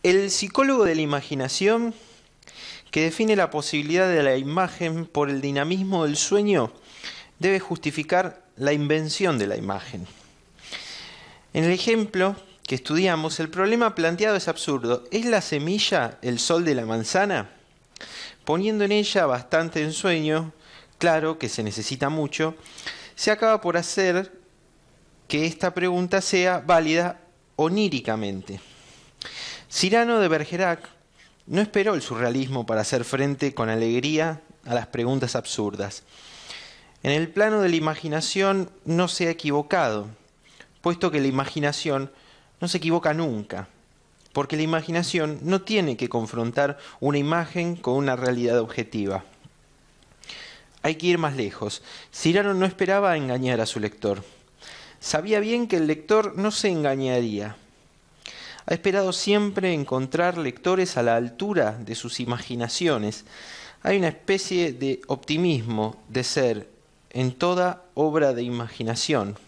El psicólogo de la imaginación, que define la posibilidad de la imagen por el dinamismo del sueño, debe justificar la invención de la imagen. En el ejemplo que estudiamos, el problema planteado es absurdo. ¿Es la semilla el sol de la manzana? Poniendo en ella bastante ensueño, claro que se necesita mucho, se acaba por hacer que esta pregunta sea válida oníricamente. Cyrano de Bergerac no esperó el surrealismo para hacer frente con alegría a las preguntas absurdas. En el plano de la imaginación no se ha equivocado, puesto que la imaginación no se equivoca nunca, porque la imaginación no tiene que confrontar una imagen con una realidad objetiva. Hay que ir más lejos. Cyrano no esperaba engañar a su lector. Sabía bien que el lector no se engañaría. Ha esperado siempre encontrar lectores a la altura de sus imaginaciones. Hay una especie de optimismo de ser en toda obra de imaginación.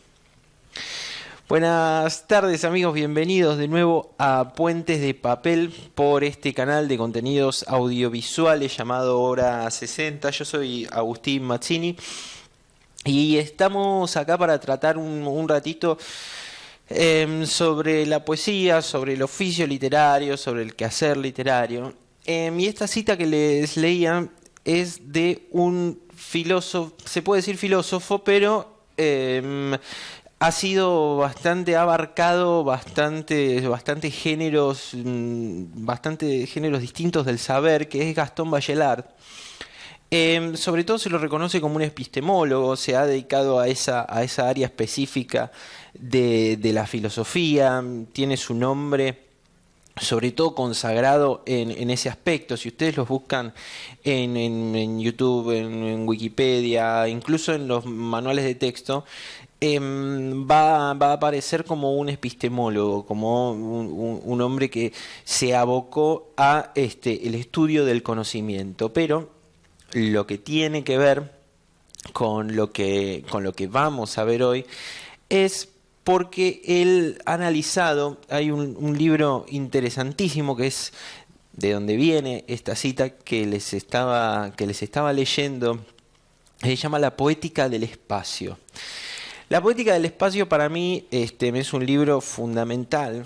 Buenas tardes amigos, bienvenidos de nuevo a Puentes de Papel por este canal de contenidos audiovisuales llamado Hora 60. Yo soy Agustín Mazzini y estamos acá para tratar un ratito sobre la poesía, sobre el oficio literario, sobre el quehacer literario. Y esta cita que les leía es de un filósofo, se puede decir filósofo, pero ha sido bastante, ha abarcado bastante géneros distintos del saber, que es Gastón Bachelard. Sobre todo se lo reconoce como un epistemólogo, se ha dedicado a esa área específica de la filosofía, tiene su nombre sobre todo consagrado en ese aspecto. Si ustedes los buscan en YouTube, en Wikipedia, incluso en los manuales de texto, va a aparecer como un epistemólogo, como un hombre que se abocó a el estudio del conocimiento. Pero lo que tiene que ver con lo que vamos a ver hoy es porque él ha analizado, hay un libro interesantísimo que es de donde viene esta cita que les estaba leyendo, se llama La Poética del Espacio. La Poética del Espacio para mí es un libro fundamental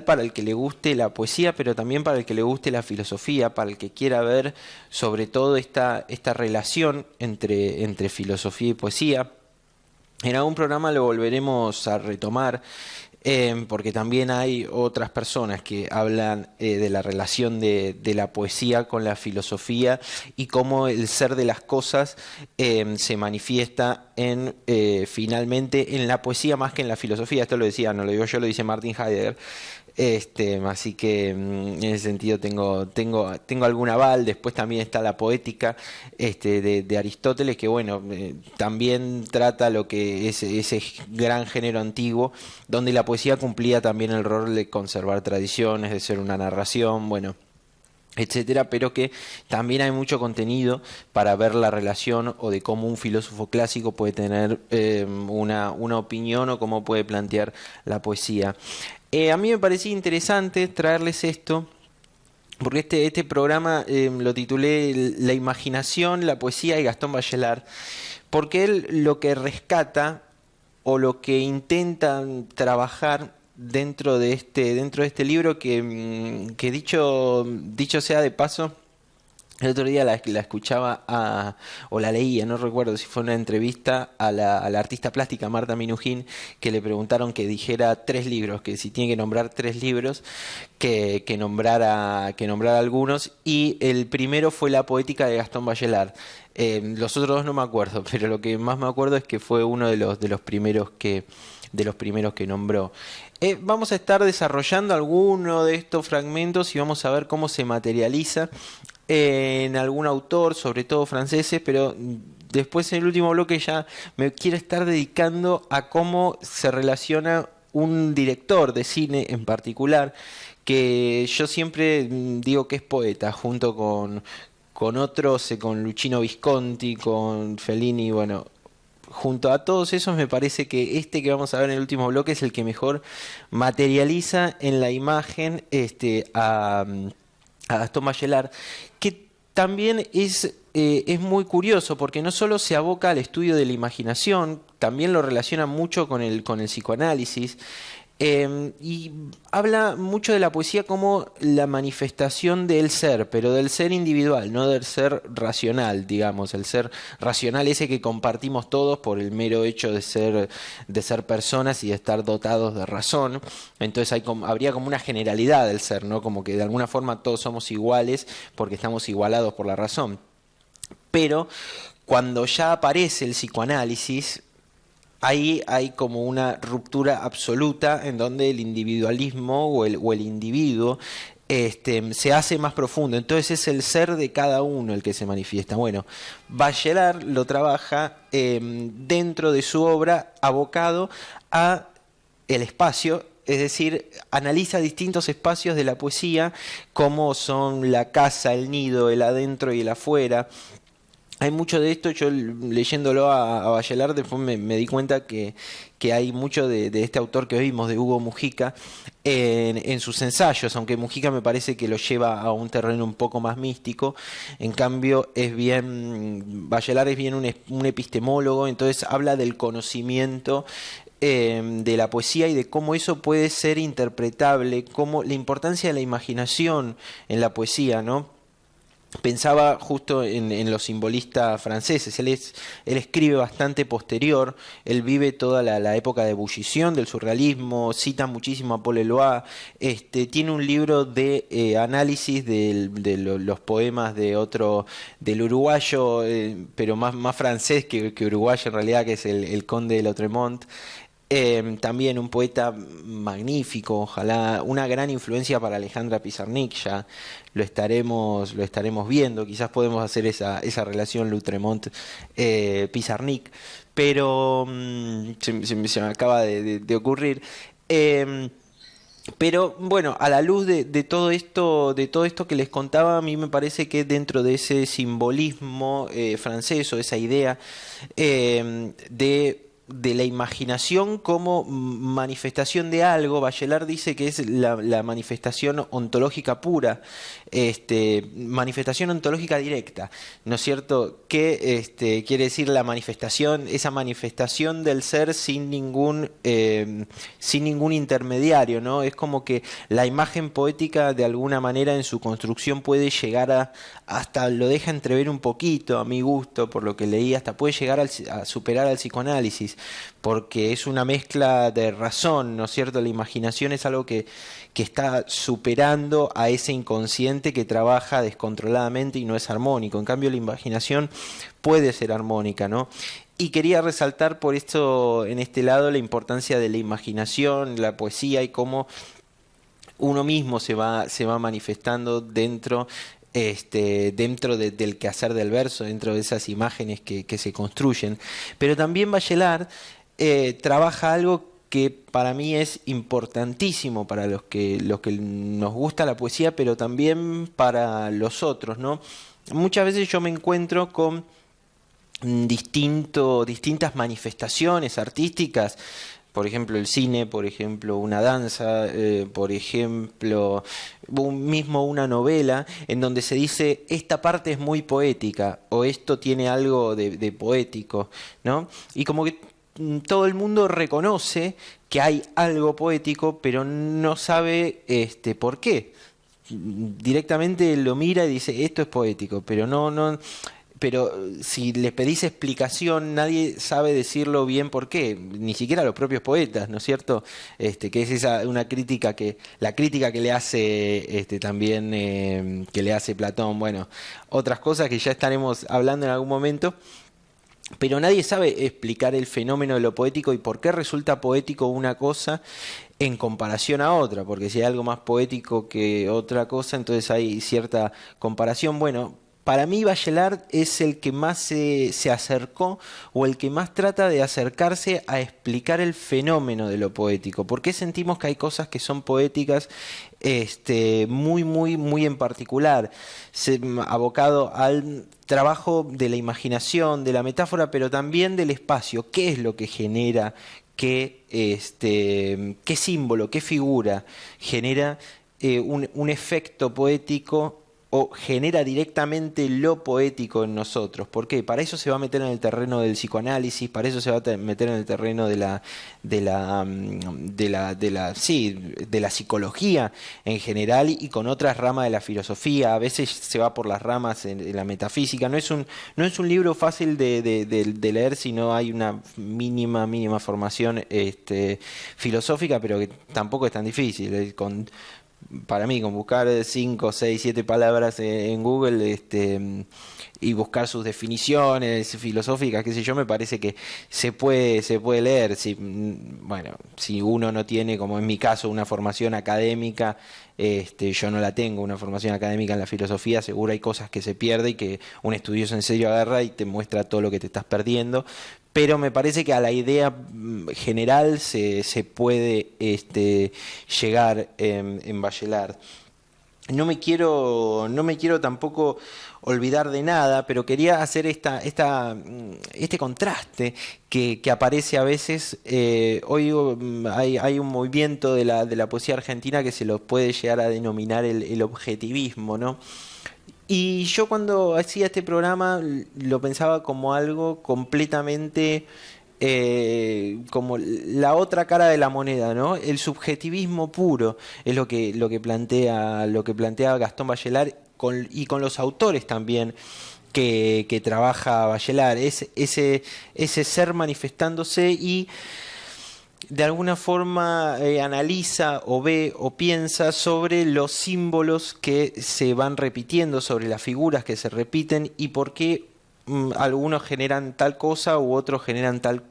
para el que le guste la poesía, pero también para el que le guste la filosofía, para el que quiera ver sobre todo esta relación entre filosofía y poesía. En algún programa lo volveremos a retomar, porque también hay otras personas que hablan de la relación de la poesía con la filosofía y cómo el ser de las cosas se manifiesta finalmente en la poesía más que en la filosofía. Esto lo decía, no lo digo yo, lo dice Martin Heidegger. Así que en ese sentido tengo algún aval. Después también está la poética de Aristóteles, que bueno, también trata lo que es ese gran género antiguo, donde la poesía cumplía también el rol de conservar tradiciones, de ser una narración, bueno, etcétera, pero que también hay mucho contenido para ver la relación o de cómo un filósofo clásico puede tener una opinión o cómo puede plantear la poesía. A mí me parecía interesante traerles esto, porque este programa lo titulé La imaginación, la poesía y Gastón Bachelard, porque él lo que rescata o lo que intenta trabajar dentro de este libro que dicho sea de paso, el otro día la escuchaba o la leía, no recuerdo si fue una entrevista a la artista plástica Marta Minujín, que le preguntaron que dijera 3 libros, que si tiene que nombrar 3 libros, que nombrara algunos, y el primero fue La Poética de Gastón Bachelard. Los otros 2 no me acuerdo, pero lo que más me acuerdo es que fue uno de los primeros que nombró. Vamos a estar desarrollando alguno de estos fragmentos y vamos a ver cómo se materializa en algún autor, sobre todo franceses, pero después en el último bloque ya me quiero estar dedicando a cómo se relaciona un director de cine en particular, que yo siempre digo que es poeta, junto con otros, con Luchino Visconti, con Fellini, bueno, junto a todos esos me parece que este que vamos a ver en el último bloque es el que mejor materializa en la imagen a Gastón Bachelard, que también es muy curioso porque no solo se aboca al estudio de la imaginación, también lo relaciona mucho con el psicoanálisis. Y habla mucho de la poesía como la manifestación del ser, pero del ser individual, no del ser racional, digamos, el ser racional ese que compartimos todos por el mero hecho de ser personas y de estar dotados de razón. Entonces habría como una generalidad del ser, ¿no? Como que de alguna forma todos somos iguales porque estamos igualados por la razón. Pero cuando ya aparece el psicoanálisis, ahí hay como una ruptura absoluta en donde el individualismo o el individuo se hace más profundo. Entonces es el ser de cada uno el que se manifiesta. Bueno, Bachelard lo trabaja dentro de su obra abocado a el espacio. Es decir, analiza distintos espacios de la poesía, como son la casa, el nido, el adentro y el afuera. Hay mucho de esto, yo leyéndolo a Bachelard después me di cuenta que hay mucho de este autor que vimos, de Hugo Mujica, en sus ensayos, aunque Mujica me parece que lo lleva a un terreno un poco más místico. En cambio Bachelard es bien un epistemólogo, entonces habla del conocimiento de la poesía y de cómo eso puede ser interpretable, cómo la importancia de la imaginación en la poesía, ¿no? Pensaba justo en los simbolistas franceses. Él escribe bastante posterior, él vive toda la época de ebullición del surrealismo, cita muchísimo a Paul Eluard, tiene un libro de análisis de los poemas del uruguayo, pero más francés que uruguayo en realidad, que es el conde de Lautremont. También un poeta magnífico, ojalá una gran influencia para Alejandra Pizarnik, ya lo estaremos viendo, quizás podemos hacer esa relación Lautremont-Pizarnik, pero se me acaba de ocurrir. Pero bueno, a la luz de todo esto que les contaba, a mí me parece que dentro de ese simbolismo francés, o esa idea de la imaginación como manifestación de algo, Bachelard dice que es la manifestación ontológica pura, manifestación ontológica directa, ¿no es cierto? Que quiere decir esa manifestación del ser sin ningún intermediario, ¿no? Es como que la imagen poética de alguna manera en su construcción puede llegar hasta lo deja entrever un poquito, a mi gusto, por lo que leí, hasta puede llegar a superar al psicoanálisis, porque es una mezcla de razón, ¿no es cierto? La imaginación es algo que está superando a ese inconsciente que trabaja descontroladamente y no es armónico. En cambio, la imaginación puede ser armónica, ¿no? Y quería resaltar por esto, en este lado, la importancia de la imaginación, la poesía y cómo uno mismo se va manifestando dentro del quehacer del verso, dentro de esas imágenes que se construyen. Pero también Bachelard trabaja algo que para mí es importantísimo para los que nos gusta la poesía, pero también para los otros, ¿no? Muchas veces yo me encuentro con distintas manifestaciones artísticas, por ejemplo el cine, por ejemplo una danza, por ejemplo una novela, en donde se dice esta parte es muy poética o esto tiene algo de poético, ¿no? Y como que todo el mundo reconoce que hay algo poético, pero no sabe por qué. Directamente lo mira y dice esto es poético, pero si les pedís explicación, nadie sabe decirlo bien por qué, ni siquiera los propios poetas, ¿no es cierto? Que es la crítica que le hace también, que le hace Platón, bueno, otras cosas que ya estaremos hablando en algún momento. Pero nadie sabe explicar el fenómeno de lo poético y por qué resulta poético una cosa en comparación a otra, porque si hay algo más poético que otra cosa, entonces hay cierta comparación. Bueno, para mí Bachelard es el que más se acercó o el que más trata de acercarse a explicar el fenómeno de lo poético. ¿Por qué sentimos que hay cosas que son poéticas muy en particular? Abocado al trabajo de la imaginación, de la metáfora, pero también del espacio. ¿Qué es lo que genera? ¿Qué símbolo, qué figura genera un efecto poético o genera directamente lo poético en nosotros? ¿Por qué? Para eso se va a meter en el terreno del psicoanálisis, para eso se va a meter en el terreno de la psicología en general y con otras ramas de la filosofía. A veces se va por las ramas en la metafísica. No es un libro fácil de leer si no hay una mínima formación filosófica, pero que tampoco es tan difícil. Para mí, con buscar 5, 6, 7 palabras en Google y buscar sus definiciones filosóficas, qué sé yo, me parece que se puede leer. Bueno, si uno no tiene, como en mi caso, una formación académica, yo no la tengo, una formación académica en la filosofía, seguro hay cosas que se pierde y que un estudioso en serio agarra y te muestra todo lo que te estás perdiendo. Pero me parece que a la idea general se puede llegar en Bachelard. No me quiero tampoco olvidar de nada, pero quería hacer este contraste que aparece a veces. Hoy hay un movimiento de la poesía argentina que se lo puede llegar a denominar el objetivismo, ¿no? Y yo cuando hacía este programa lo pensaba como algo completamente como la otra cara de la moneda, ¿no? El subjetivismo puro es lo que plantea Gastón Bachelard y con los autores también que trabaja Bachelard. Ese ser manifestándose y de alguna forma analiza o ve o piensa sobre los símbolos que se van repitiendo, sobre las figuras que se repiten y por qué algunos generan tal cosa u otros generan tal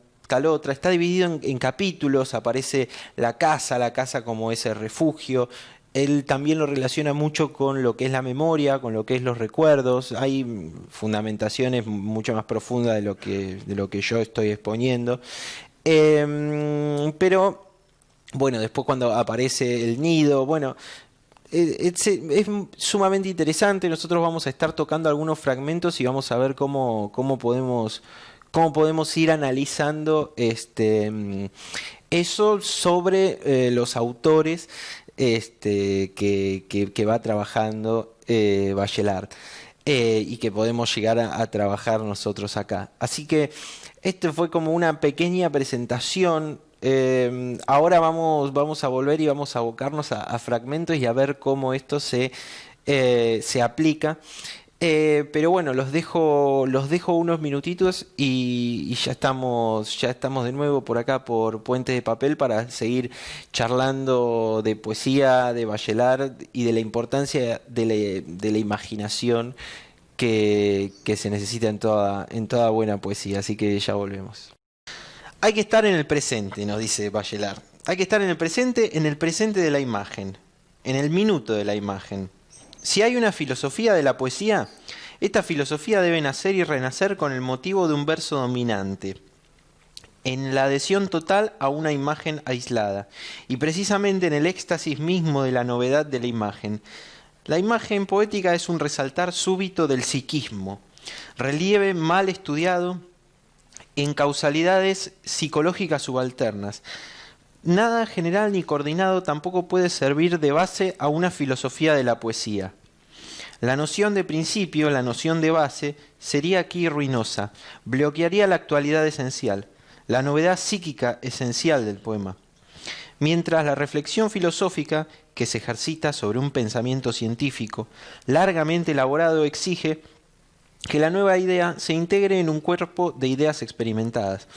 otra. Está dividido en capítulos, aparece la casa como ese refugio. Él también lo relaciona mucho con lo que es la memoria, con lo que es los recuerdos. Hay fundamentaciones mucho más profundas de lo que yo estoy exponiendo. Pero bueno, después cuando aparece el nido, bueno, es sumamente interesante. Nosotros vamos a estar tocando algunos fragmentos y vamos a ver cómo podemos ir analizando eso sobre los autores que va trabajando Bachelard. Y que podemos llegar a trabajar nosotros acá. Así que esto fue como una pequeña presentación. Ahora vamos a volver y vamos a abocarnos a fragmentos y a ver cómo esto se aplica. Pero bueno, los dejo unos minutitos y ya estamos de nuevo por acá por Puente de Papel para seguir charlando de poesía, de Bachelard y de la importancia de la imaginación que se necesita en toda buena poesía. Así que ya volvemos. Hay que estar en el presente, nos dice Bachelard. Hay que estar en el presente de la imagen, en el minuto de la imagen. Si hay una filosofía de la poesía, esta filosofía debe nacer y renacer con el motivo de un verso dominante, en la adhesión total a una imagen aislada, y precisamente en el éxtasis mismo de la novedad de la imagen. La imagen poética es un resaltar súbito del psiquismo, relieve mal estudiado en causalidades psicológicas subalternas. Nada general ni coordinado tampoco puede servir de base a una filosofía de la poesía. La noción de principio, la noción de base, sería aquí ruinosa, bloquearía la actualidad esencial, la novedad psíquica esencial del poema. Mientras la reflexión filosófica, que se ejercita sobre un pensamiento científico largamente elaborado, exige que la nueva idea se integre en un cuerpo de ideas experimentadas.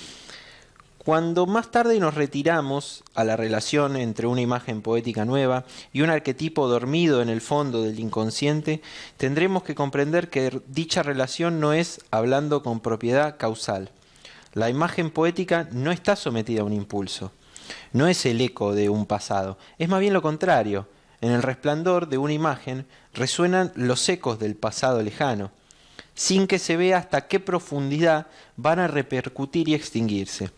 Cuando más tarde nos retiramos a la relación entre una imagen poética nueva y un arquetipo dormido en el fondo del inconsciente, tendremos que comprender que dicha relación no es hablando con propiedad causal. La imagen poética no está sometida a un impulso, no es el eco de un pasado, es más bien lo contrario. En el resplandor de una imagen resuenan los ecos del pasado lejano. sin que se vea hasta qué profundidad van a repercutir y extinguirse.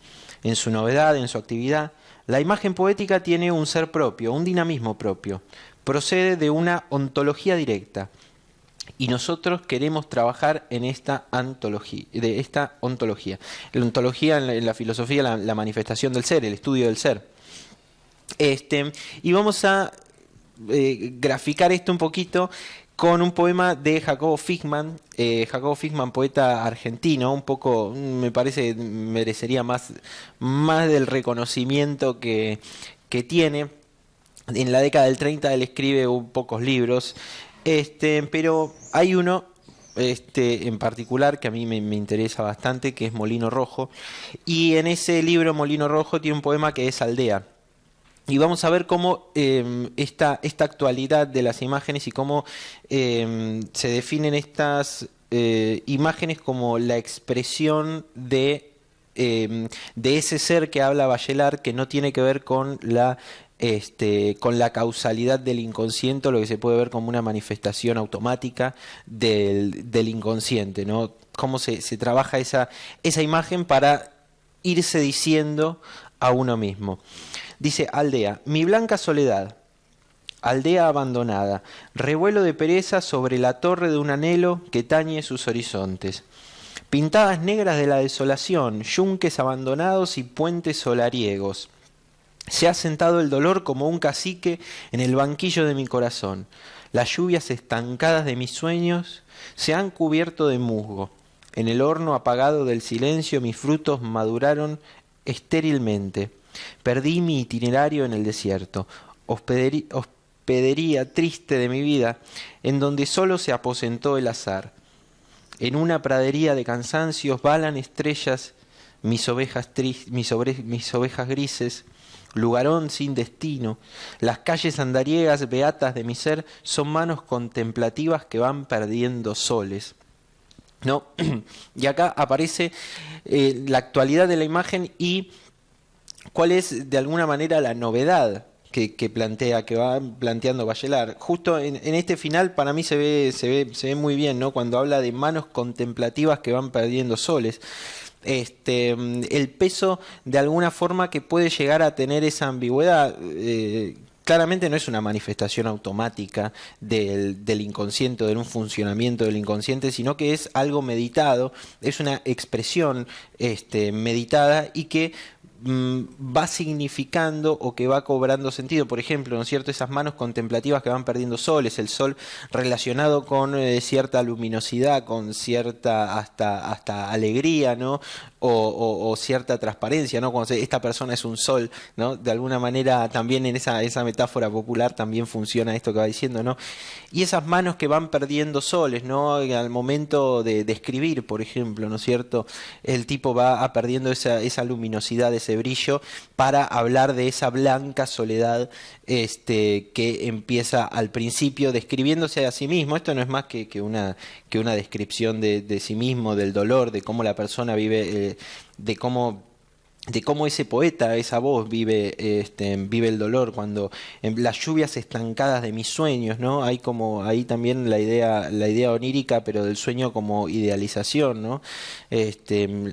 En su novedad, en su actividad, la imagen poética tiene un ser propio, un dinamismo propio. Procede de una ontología directa. Y nosotros queremos trabajar en esta ontología. La ontología en la filosofía, la manifestación del ser, el estudio del ser. Y vamos a graficar esto un poquito con un poema de Jacobo Fichmann. Jacobo Fichmann, poeta argentino, un poco, me parece, merecería más del reconocimiento que tiene. En la década del 30 él escribe pocos libros, pero hay uno en particular que a mí me interesa bastante, que es Molino Rojo, y en ese libro Molino Rojo tiene un poema que es Aldea. Y vamos a ver cómo esta actualidad de las imágenes y cómo se definen estas imágenes como la expresión de ese ser que habla Bachelard, que no tiene que ver con la causalidad del inconsciente, lo que se puede ver como una manifestación automática del inconsciente, ¿no? Cómo se trabaja esa imagen para irse diciendo a uno mismo. Dice: aldea, mi blanca soledad, aldea abandonada, revuelo de pereza sobre la torre de un anhelo que tañe sus horizontes. Pintadas negras de la desolación, yunques abandonados y puentes solariegos. Se ha sentado el dolor como un cacique en el banquillo de mi corazón. Las lluvias estancadas de mis sueños se han cubierto de musgo. En el horno apagado del silencio mis frutos maduraron estérilmente. Perdí mi itinerario en el desierto, hospedería triste de mi vida, en donde solo se aposentó el azar. En una pradería de cansancios balan estrellas mis ovejas grises, lugarón sin destino. Las calles andariegas beatas de mi ser son manos contemplativas que van perdiendo soles. ¿No? Y acá aparece la actualidad de la imagen y cuál es de alguna manera la novedad que va planteando Bachelard. Justo en este final para mí se ve muy bien, ¿no? Cuando habla de manos contemplativas que van perdiendo soles. El peso de alguna forma que puede llegar a tener esa ambigüedad. Claramente no es una manifestación automática del inconsciente, de un funcionamiento del inconsciente, sino que es algo meditado, es una expresión meditada y que va significando o que va cobrando sentido. Por ejemplo, ¿no es cierto?, esas manos contemplativas que van perdiendo soles, el sol relacionado con cierta luminosidad, con cierta hasta alegría, ¿no? O cierta transparencia, ¿no? Cuando esta persona es un sol, ¿no? De alguna manera también en esa metáfora popular también funciona esto que va diciendo, ¿no? Y esas manos que van perdiendo soles, ¿no? Al momento de escribir, por ejemplo, ¿no es cierto?, el tipo va perdiendo esa luminosidad, ese brillo, para hablar de esa blanca soledad que empieza al principio describiéndose a sí mismo. Esto no es más que una descripción de sí mismo, del dolor, de cómo la persona vive, de cómo ese poeta, esa voz vive el dolor, cuando en las lluvias estancadas de mis sueños, ¿no? Hay como ahí también la idea onírica, pero del sueño como idealización, ¿no?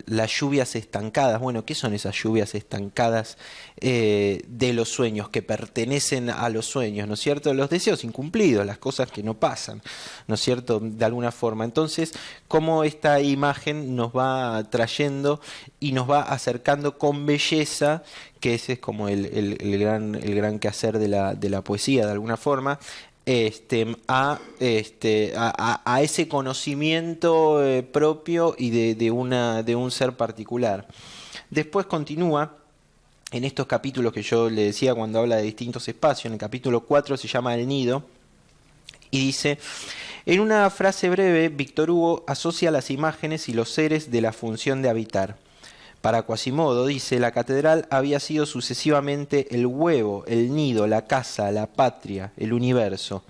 Las lluvias estancadas. Bueno, ¿qué son esas lluvias estancadas de los sueños, que pertenecen a los sueños, ¿no es cierto? Los deseos incumplidos, las cosas que no pasan, ¿no es cierto?, de alguna forma. Entonces, cómo esta imagen nos va trayendo y nos va acercando con belleza, que ese es como el gran quehacer de la poesía, de alguna forma, a ese conocimiento propio y de un ser particular. Después continúa en estos capítulos que yo le decía cuando habla de distintos espacios. En el capítulo 4 se llama El Nido y dice: en una frase breve, Víctor Hugo asocia las imágenes y los seres de la función de habitar. Para Quasimodo, dice, la catedral había sido sucesivamente el huevo, el nido, la casa, la patria, el universo.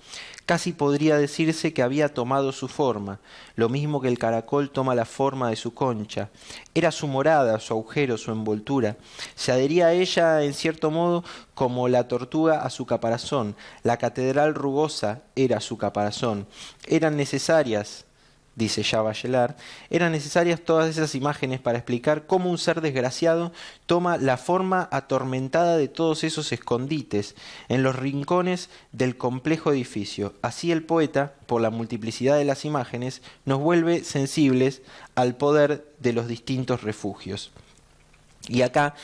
Casi podría decirse que había tomado su forma, lo mismo que el caracol toma la forma de su concha. Era su morada, su agujero, su envoltura. Se adhería a ella, en cierto modo, como la tortuga a su caparazón. La catedral rugosa era su caparazón. Eran necesarias dice ya Bachelard, eran necesarias todas esas imágenes para explicar cómo un ser desgraciado toma la forma atormentada de todos esos escondites en los rincones del complejo edificio. Así el poeta, por la multiplicidad de las imágenes, nos vuelve sensibles al poder de los distintos refugios. Y acá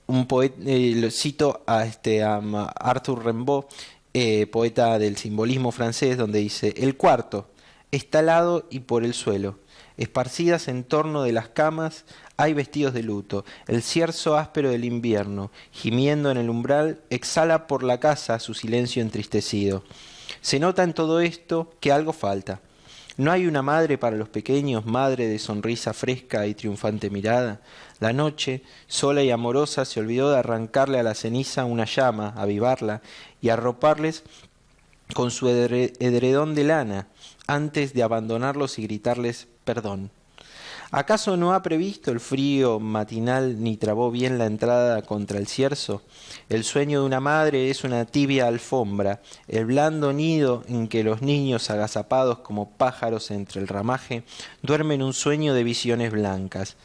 un poeta, lo cito a Arthur Rimbaud, poeta del simbolismo francés, donde dice: el cuarto está alado y por el suelo, esparcidas en torno de las camas, hay vestidos de luto. El cierzo áspero del invierno, gimiendo en el umbral, exhala por la casa su silencio entristecido. Se nota en todo esto que algo falta. ¿No hay una madre para los pequeños, madre de sonrisa fresca y triunfante mirada? La noche, sola y amorosa, se olvidó de arrancarle a la ceniza una llama, avivarla y arroparles con su edredón de lana, antes de abandonarlos y gritarles perdón. ¿Acaso no ha previsto el frío matinal ni trabó bien la entrada contra el cierzo? El sueño de una madre es una tibia alfombra, el blando nido en que los niños, agazapados como pájaros entre el ramaje, duermen un sueño de visiones blancas.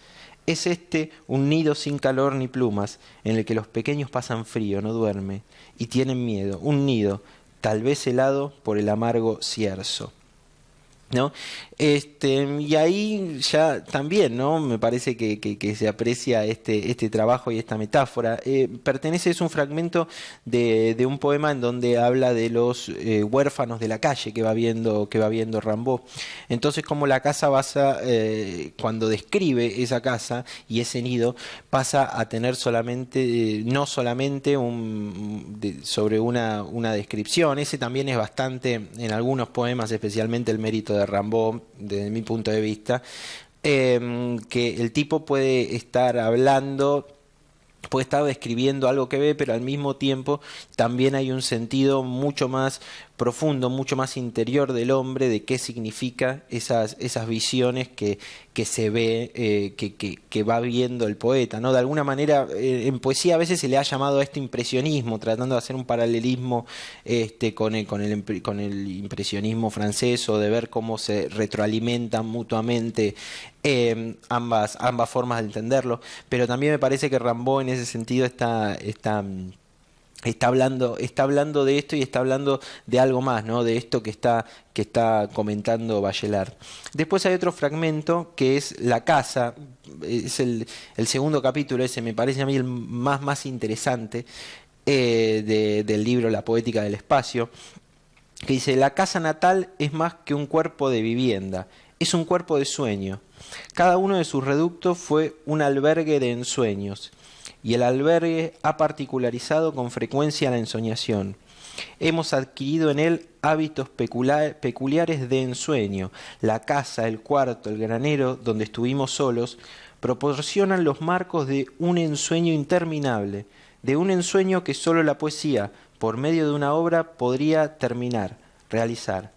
Es este un nido sin calor ni plumas, en el que los pequeños pasan frío, no duermen, y tienen miedo, un nido, tal vez helado por el amargo cierzo, ¿no? Y ahí ya también, ¿no? Me parece que se aprecia este trabajo y esta metáfora. Es un fragmento de un poema en donde habla de los huérfanos de la calle que va viendo Rimbaud. Entonces, como la casa cuando describe esa casa y ese nido, pasa a tener solamente, no solamente sobre una descripción. Ese también es bastante, en algunos poemas, especialmente el mérito de Rimbaud, desde mi punto de vista, que el tipo puede estar describiendo algo que ve, pero al mismo tiempo también hay un sentido mucho más profundo, mucho más interior del hombre, de qué significa esas visiones que se ve, que va viendo el poeta, ¿no? De alguna manera, en poesía a veces se le ha llamado a este impresionismo, tratando de hacer un paralelismo con el impresionismo francés, o de ver cómo se retroalimentan mutuamente ambas formas de entenderlo. Pero también me parece que Rimbaud en ese sentido está hablando de esto, y está hablando de algo más, ¿no? De esto que está comentando Bachelard. Después hay otro fragmento que es la casa, es el segundo capítulo. Ese me parece a mí el más interesante del libro La poética del espacio, que dice: la casa natal es más que un cuerpo de vivienda, es un cuerpo de sueño. Cada uno de sus reductos fue un albergue de ensueños, y el albergue ha particularizado con frecuencia la ensoñación. Hemos adquirido en él hábitos peculiares de ensueño. La casa, el cuarto, el granero, donde estuvimos solos, proporcionan los marcos de un ensueño interminable, de un ensueño que sólo la poesía, por medio de una obra, podría realizar.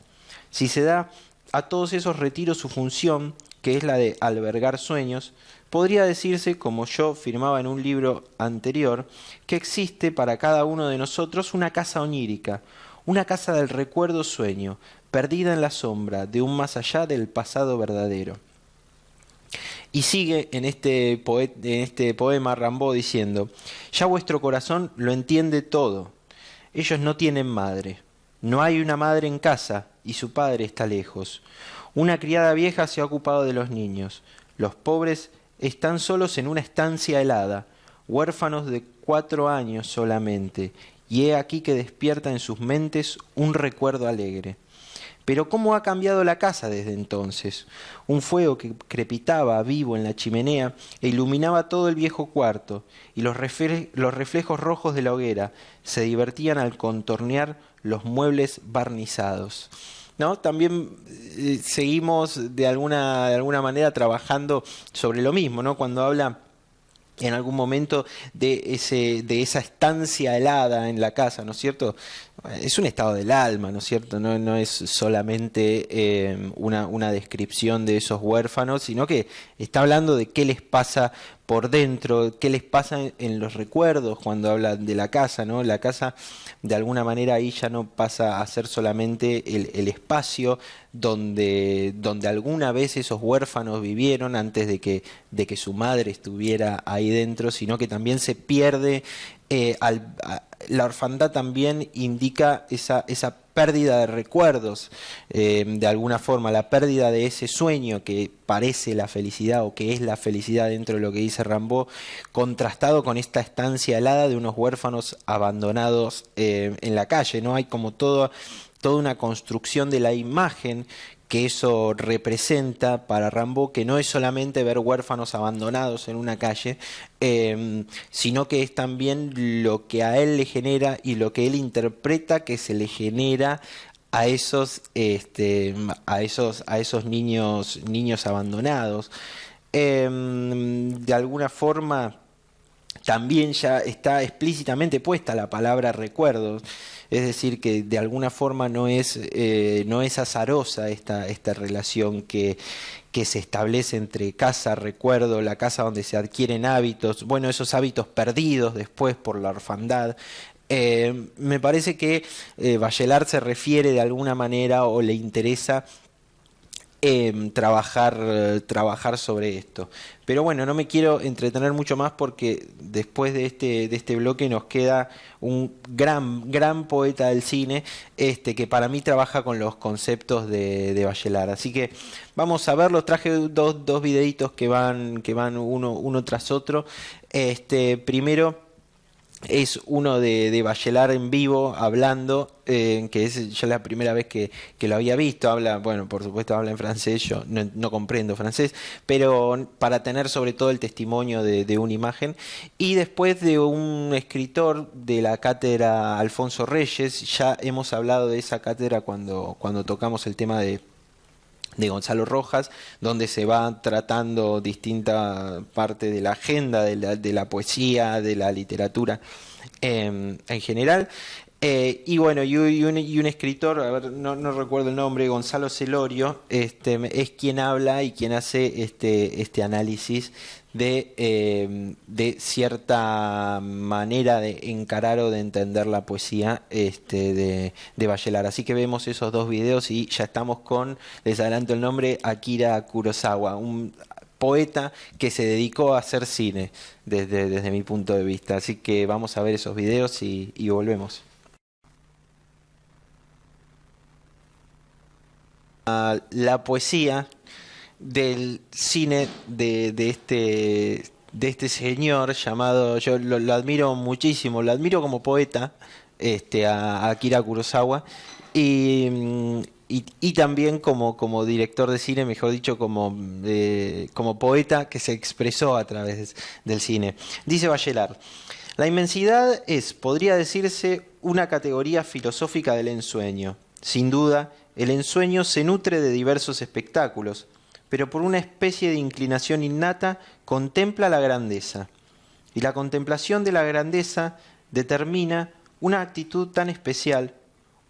Si se da a todos esos retiros su función, que es la de albergar sueños, podría decirse, como yo firmaba en un libro anterior, que existe para cada uno de nosotros una casa onírica, una casa del recuerdo sueño, perdida en la sombra de un más allá del pasado verdadero. Y sigue en este poema Rimbaud diciendo: ya vuestro corazón lo entiende todo. Ellos no tienen madre. No hay una madre en casa y su padre está lejos. Una criada vieja se ha ocupado de los niños. Los pobres están solos en una estancia helada, huérfanos de 4 años solamente, y he aquí que despierta en sus mentes un recuerdo alegre. Pero ¿cómo ha cambiado la casa desde entonces? Un fuego que crepitaba vivo en la chimenea e iluminaba todo el viejo cuarto, y los reflejos rojos de la hoguera se divertían al contornear los muebles barnizados, ¿no? También seguimos de alguna manera trabajando sobre lo mismo, ¿no? Cuando habla en algún momento de esa estancia helada en la casa, ¿no es cierto? es un estado del alma, ¿no es cierto? No es solamente una descripción de esos huérfanos, sino que está hablando de qué les pasa por dentro, qué les pasa en los recuerdos cuando habla de la casa, ¿no? La casa, de alguna manera, ahí ya no pasa a ser solamente el espacio donde alguna vez esos huérfanos vivieron antes de que su madre estuviera ahí dentro, sino que también se pierde la orfandad también indica esa pérdida de recuerdos, de alguna forma, la pérdida de ese sueño que parece la felicidad o que es la felicidad dentro de lo que dice Rimbaud, contrastado con esta estancia helada de unos huérfanos abandonados en la calle, ¿no? Hay como toda una construcción de la imagen que eso representa para Rimbaud, que no es solamente ver huérfanos abandonados en una calle, sino que es también lo que a él le genera y lo que él interpreta que se le genera a esos niños abandonados. De alguna forma también ya está explícitamente puesta la palabra recuerdos, es decir, que de alguna forma no es azarosa esta relación que se establece entre casa, recuerdo, la casa donde se adquieren hábitos, bueno, esos hábitos perdidos después por la orfandad. Me parece que Bachelard se refiere de alguna manera o le interesa trabajar sobre esto. Pero bueno, no me quiero entretener mucho más porque después de este bloque nos queda un gran poeta del cine que para mí trabaja con los conceptos de Bachelard. Así que vamos a verlos. Traje dos videitos que van uno tras otro. Primero es uno de Bachelard en vivo hablando, que es ya la primera vez que lo había visto. Habla, bueno, por supuesto habla en francés, yo no comprendo francés, pero para tener sobre todo el testimonio de una imagen. Y después de un escritor de la cátedra Alfonso Reyes, ya hemos hablado de esa cátedra cuando tocamos el tema de Gonzalo Rojas, donde se va tratando distinta parte de la agenda de la poesía, de la literatura en general. Y bueno, y un escritor, a ver, no recuerdo el nombre, Gonzalo Celorio, es quien habla y quien hace este análisis de cierta manera de encarar o de entender la poesía de Bachelard. Así que vemos esos dos videos y ya estamos con, les adelanto el nombre, Akira Kurosawa, un poeta que se dedicó a hacer cine desde mi punto de vista. Así que vamos a ver esos videos y volvemos. La poesía del cine de este señor llamado, yo lo admiro muchísimo, lo admiro como poeta, a Akira Kurosawa, y también como director de cine, mejor dicho, como poeta que se expresó a través del cine. Dice Bachelard: la inmensidad podría decirse, una categoría filosófica del ensueño. Sin duda, el ensueño se nutre de diversos espectáculos, pero por una especie de inclinación innata contempla la grandeza. Y la contemplación de la grandeza determina una actitud tan especial,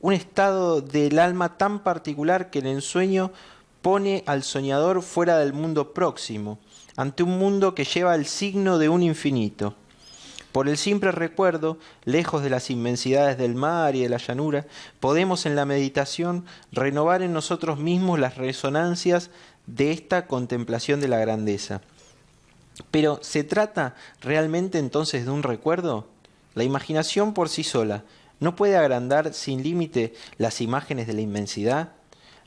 un estado del alma tan particular, que el ensueño pone al soñador fuera del mundo próximo, ante un mundo que lleva el signo de un infinito. Por el simple recuerdo, lejos de las inmensidades del mar y de la llanura, podemos en la meditación renovar en nosotros mismos las resonancias de esta contemplación de la grandeza. Pero, ¿se trata realmente entonces de un recuerdo? La imaginación por sí sola ¿no puede agrandar sin límite las imágenes de la inmensidad?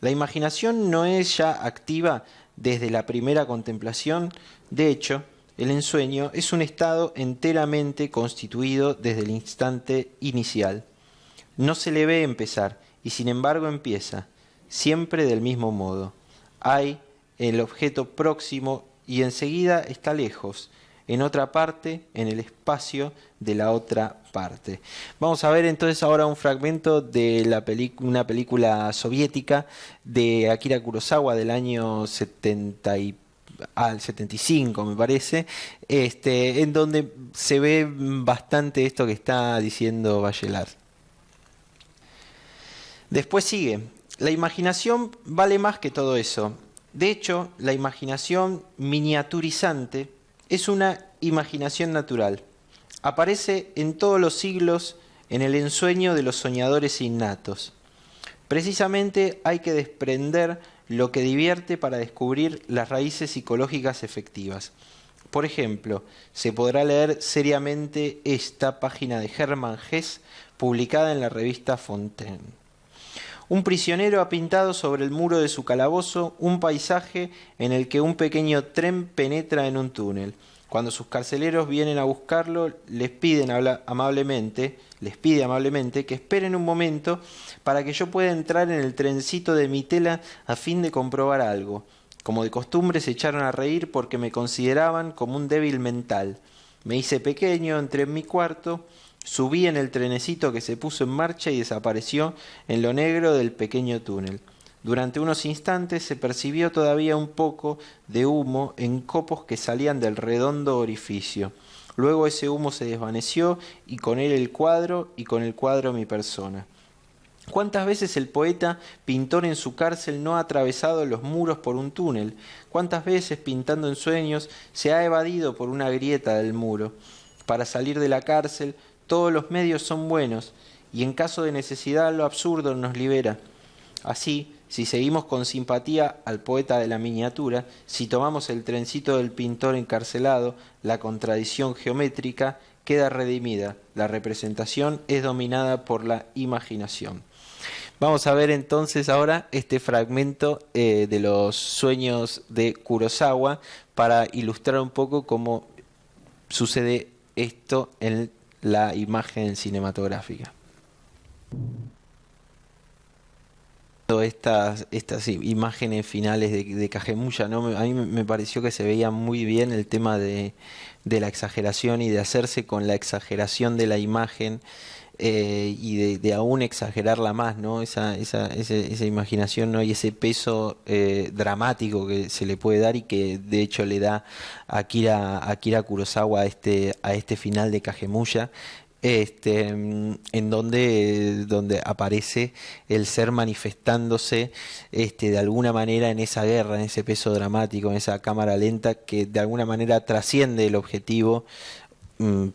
La imaginación no es ya activa desde la primera contemplación. De hecho, el ensueño es un estado enteramente constituido desde el instante inicial. No se le ve empezar, y sin embargo empieza, siempre del mismo modo. Hay el objeto próximo y enseguida está lejos, en otra parte, en el espacio de la otra parte. Vamos a ver entonces ahora un fragmento de una película soviética de Akira Kurosawa del año 75, me parece, en donde se ve bastante esto que está diciendo Bachelard. Después sigue, la imaginación vale más que todo eso. De hecho, la imaginación miniaturizante es una imaginación natural. Aparece en todos los siglos en el ensueño de los soñadores innatos. Precisamente hay que desprender lo que divierte para descubrir las raíces psicológicas efectivas. Por ejemplo, se podrá leer seriamente esta página de Hermann Hesse publicada en la revista Fontaine. Un prisionero ha pintado sobre el muro de su calabozo un paisaje en el que un pequeño tren penetra en un túnel. Cuando sus carceleros vienen a buscarlo, les pide amablemente que esperen un momento para que yo pueda entrar en el trencito de mi tela a fin de comprobar algo. Como de costumbre se echaron a reír porque me consideraban como un débil mental. Me hice pequeño, entré en mi cuarto, subí en el trenecito que se puso en marcha y desapareció en lo negro del pequeño túnel. Durante unos instantes se percibió todavía un poco de humo en copos que salían del redondo orificio. Luego ese humo se desvaneció y con él el cuadro y con el cuadro mi persona. ¿Cuántas veces el poeta, pintor en su cárcel, no ha atravesado los muros por un túnel? ¿Cuántas veces, pintando en sueños, se ha evadido por una grieta del muro? Para salir de la cárcel, todos los medios son buenos, y en caso de necesidad lo absurdo nos libera. Así, si seguimos con simpatía al poeta de la miniatura, si tomamos el trencito del pintor encarcelado, la contradicción geométrica queda redimida, la representación es dominada por la imaginación. Vamos a ver entonces ahora este fragmento de los sueños de Kurosawa para ilustrar un poco cómo sucede esto en la imagen cinematográfica. Estas imágenes finales de Kagemusha, ¿no? A mí me pareció que se veía muy bien el tema de la exageración y de hacerse con la exageración de la imagen y de aún exagerarla más, ¿no? Esa imaginación, ¿no? Y ese peso dramático que se le puede dar y que de hecho le da a Akira Kurosawa a este final de Kagemusha. En donde aparece el ser manifestándose de alguna manera en esa guerra, en ese peso dramático, en esa cámara lenta que de alguna manera trasciende el objetivo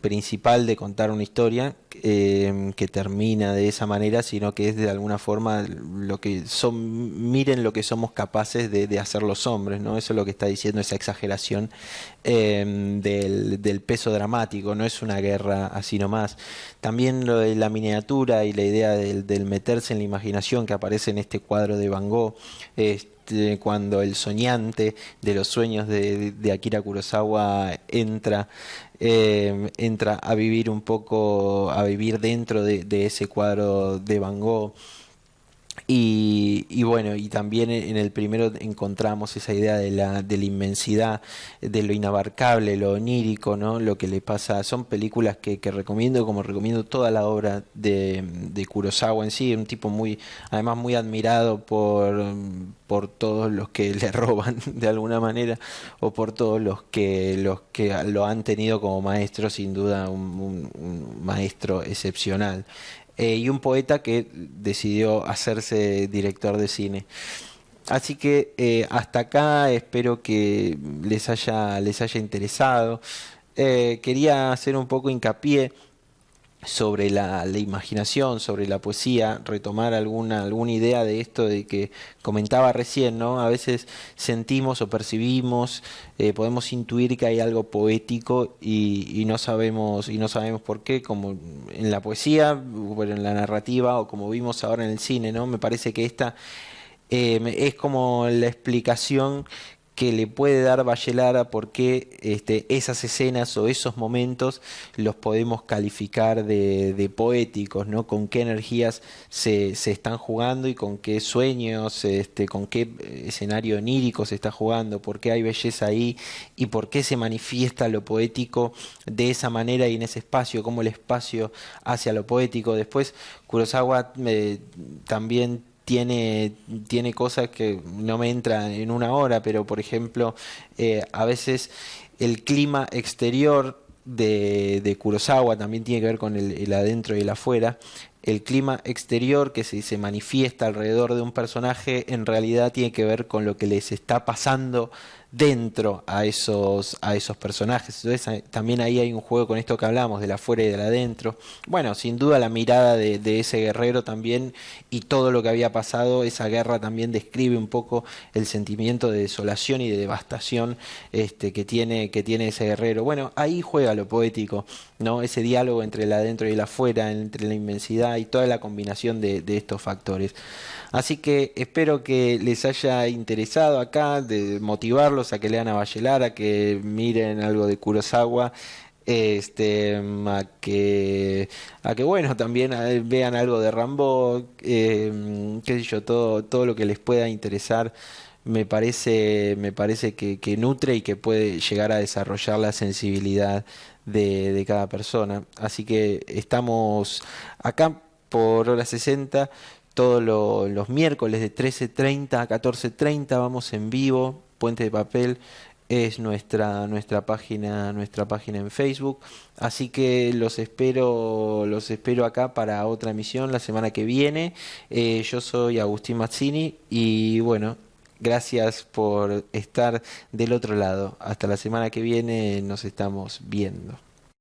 principal de contar una historia que termina de esa manera, sino que es de alguna forma lo que miren lo que somos capaces de hacer los hombres, ¿no? Eso es lo que está diciendo esa exageración del peso dramático, no es una guerra así nomás. También lo de la miniatura y la idea del meterse en la imaginación que aparece en este cuadro de Van Gogh, cuando el soñante de los sueños de Akira Kurosawa entra a vivir un poco, a vivir dentro de ese cuadro de Van Gogh. Y bueno, y también en el primero encontramos esa idea de la inmensidad, de lo inabarcable, lo onírico, ¿no? Lo que le pasa. Son películas que recomiendo, como recomiendo toda la obra de Kurosawa en sí, un tipo además muy admirado por todos los que le roban de alguna manera, o por todos los que lo han tenido como maestro, sin duda un maestro excepcional. Y un poeta que decidió hacerse director de cine. Así que hasta acá espero que les haya interesado. Quería hacer un poco hincapié sobre la imaginación, sobre la poesía, retomar alguna idea de esto de que comentaba recién, ¿no? A veces sentimos o percibimos, podemos intuir que hay algo poético y no sabemos por qué, como en la poesía, o en la narrativa, o como vimos ahora en el cine, ¿no? Me parece que esta es como la explicación que le puede dar Bachelard a por qué esas escenas o esos momentos los podemos calificar de poéticos, ¿no? Con qué energías se están jugando y con qué sueños, con qué escenario onírico se está jugando, por qué hay belleza ahí y por qué se manifiesta lo poético de esa manera y en ese espacio, cómo el espacio hacia lo poético. Después Kurosawa también tiene cosas que no me entran en una hora, pero por ejemplo, a veces el clima exterior de Kurosawa también tiene que ver con el adentro y el afuera. El clima exterior que se manifiesta alrededor de un personaje en realidad tiene que ver con lo que les está pasando dentro a esos personajes. Entonces también ahí hay un juego con esto que hablamos, del afuera y del adentro. Bueno, sin duda la mirada de ese guerrero también y todo lo que había pasado, esa guerra también describe un poco el sentimiento de desolación y de devastación que tiene ese guerrero. Bueno, ahí juega lo poético, ¿no? Ese diálogo entre el adentro y el afuera, entre la inmensidad y toda la combinación de estos factores. Así que espero que les haya interesado acá, de motivarlos a que lean a Bachelard, a que miren algo de Kurosawa, a que bueno, también vean algo de Rambo, qué sé yo, todo lo que les pueda interesar. Me parece que nutre y que puede llegar a desarrollar la sensibilidad de cada persona. Así que estamos acá por hora 60 todos los miércoles de 13:30 a 14:30 vamos en vivo. Puente de Papel es nuestra página en Facebook. Así que los espero acá para otra emisión la semana que viene. Yo soy Agustín Mazzini y bueno, gracias por estar del otro lado. Hasta la semana que viene nos estamos viendo.